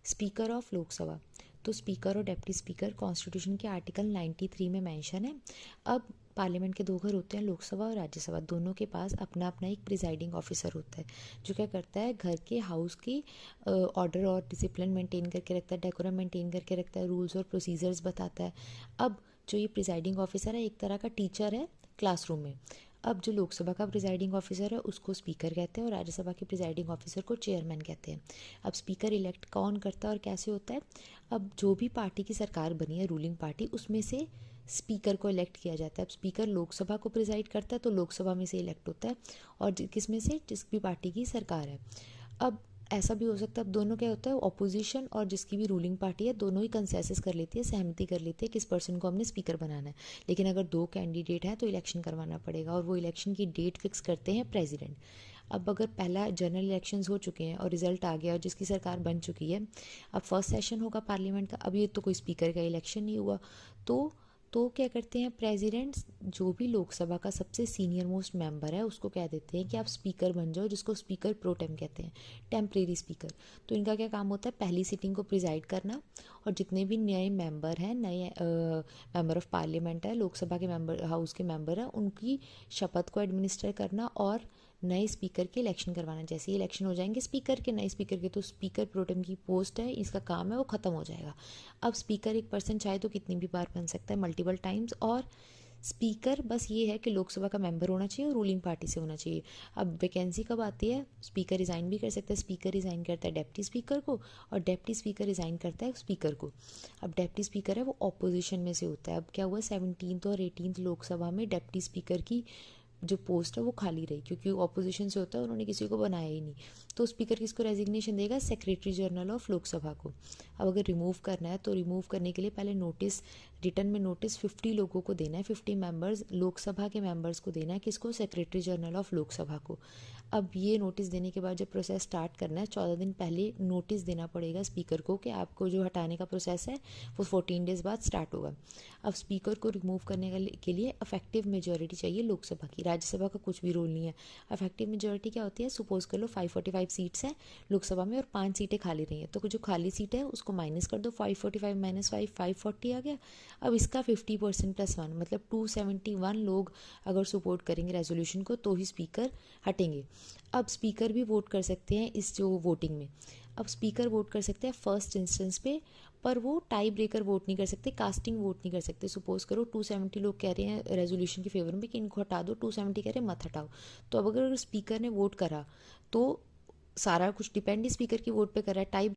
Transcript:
Speaker of Lok Sabha, तो speaker और deputy speaker constitution के आर्टिकल 93 में मेंशन है। अब पार्लियामेंट के दो घर होते हैं, लोकसभा और राज्यसभा, दोनों के पास अपना अपना एक प्रिजाइडिंग ऑफिसर होता है जो क्या करता है, घर के हाउस की ऑर्डर और डिसिप्लिन मेंटेन करके रखता है, डेकोरम मेंटेन करके रखता है, रूल्स और प्रोसीजर्स बताता है। अब जो ये प्रिजाइडिंग ऑफिसर है एक तरह का टीचर है क्लासरूम में। अब जो लोकसभा का प्रिजाइडिंग ऑफिसर है उसको स्पीकर कहते हैं और राज्यसभा के प्रिजाइडिंग ऑफिसर को चेयरमैन कहते हैं। अब स्पीकर इलेक्ट कौन करता है और कैसे होता है? अब जो भी पार्टी की सरकार बनी है, रूलिंग पार्टी, उसमें से स्पीकर को इलेक्ट किया जाता है। अब स्पीकर लोकसभा को प्रिजाइड करता है तो लोकसभा में से इलेक्ट होता है, और किस में से, जिस भी पार्टी की सरकार है। अब ऐसा भी हो सकता है, अब दोनों क्या होता है, ऑपोजिशन और जिसकी भी रूलिंग पार्टी है दोनों ही कंसेंसस कर लेती है, सहमति कर लेती है किस पर्सन को हमने स्पीकर बनाना है। लेकिन अगर दो कैंडिडेट हैं तो इलेक्शन करवाना पड़ेगा, और वो इलेक्शन की डेट फिक्स करते हैं प्रेसिडेंट। अब अगर पहला जनरल इलेक्शंस हो चुके हैं और रिजल्ट आ गया और जिसकी सरकार बन चुकी है, अब फर्स्ट सेशन होगा पार्लियामेंट का, अब ये तो कोई स्पीकर का इलेक्शन नहीं हुआ, तो क्या करते हैं प्रेसिडेंट, जो भी लोकसभा का सबसे सीनियर मोस्ट मेंबर है उसको कह देते हैं कि आप स्पीकर बन जाओ, जिसको स्पीकर प्रोटेम कहते हैं, टेम्परेरी स्पीकर। तो इनका क्या काम होता है, पहली सिटिंग को प्रिजाइड करना, और जितने भी नए मेंबर हैं, नए मेंबर ऑफ पार्लियामेंट है, लोकसभा के मेंबर, हाउस के मेंबर हैं, उनकी शपथ को एडमिनिस्टर करना और नए स्पीकर के इलेक्शन करवाना। जैसे ही इलेक्शन हो जाएंगे स्पीकर के, नए स्पीकर के, तो स्पीकर प्रोटेम की पोस्ट है, इसका काम है, वो ख़त्म हो जाएगा। अब स्पीकर एक पर्सन चाहे तो कितनी भी बार बन सकता है, मल्टीपल टाइम्स। और स्पीकर बस ये है कि लोकसभा का मेंबर होना चाहिए और रूलिंग पार्टी से होना चाहिए। अब वैकेंसी कब आती है, स्पीकर रिज़ाइन भी कर सकता है, स्पीकर रिज़ाइन करता है डेप्टी स्पीकर को, और डेप्टी स्पीकर रिज़ाइन करता है स्पीकर को। अब डेप्टी स्पीकर है वो ऑपोजिशन में से होता है। अब क्या हुआ, 17th और 18th लोकसभा में डेप्टी स्पीकर की जो पोस्ट है वो खाली रही, क्योंकि ऑपोजिशन से होता है, उन्होंने किसी को बनाया ही नहीं। तो स्पीकर किसको रेजिग्नेशन देगा, सेक्रेटरी जनरल ऑफ लोकसभा को। अब अगर रिमूव करना है तो रिमूव करने के लिए पहले नोटिस, रिटर्न में नोटिस 50 लोगों को देना है, 50 मेंबर्स लोकसभा के मेंबर्स को देना है, किसको, सेक्रेटरी जनरल ऑफ लोकसभा को। अब ये नोटिस देने के बाद जब प्रोसेस स्टार्ट करना है, 14 दिन पहले नोटिस देना पड़ेगा स्पीकर को कि आपको जो हटाने का प्रोसेस है वो 14 डेज बाद स्टार्ट होगा। अब स्पीकर को रिमूव करने के लिए अफेक्टिव मेजॉरिटी चाहिए लोकसभा की, राज्यसभा का कुछ भी रोल नहीं है। अफेक्टिव मेजॉरिटी क्या होती है, सपोज कर लो 545 सीट्स हैं लोकसभा में और 5 सीटें खाली रही हैं, तो जो खाली सीट है उसको माइनस कर दो, 545 माइनस 5, 540 आ गया। अब इसका 50% + 1 मतलब 271 लोग अगर सपोर्ट करेंगे रेजोल्यूशन को तो ही स्पीकर हटेंगे। अब स्पीकर भी वोट कर सकते हैं इस जो वोटिंग में। अब स्पीकर वोट कर सकते हैं फर्स्ट इंस्टेंस पे, पर वो टाई ब्रेकर वोट नहीं कर सकते, कास्टिंग वोट नहीं कर सकते। सपोज करो 270 लोग कह रहे हैं रेजोल्यूशन के फेवर में कि इनको हटा दो, 270 कह रहे हैं मत हटाओ, तो अब अगर स्पीकर ने वोट करा तो सारा कुछ डिपेंड ही स्पीकर की वोट पे कर रहा है। टाई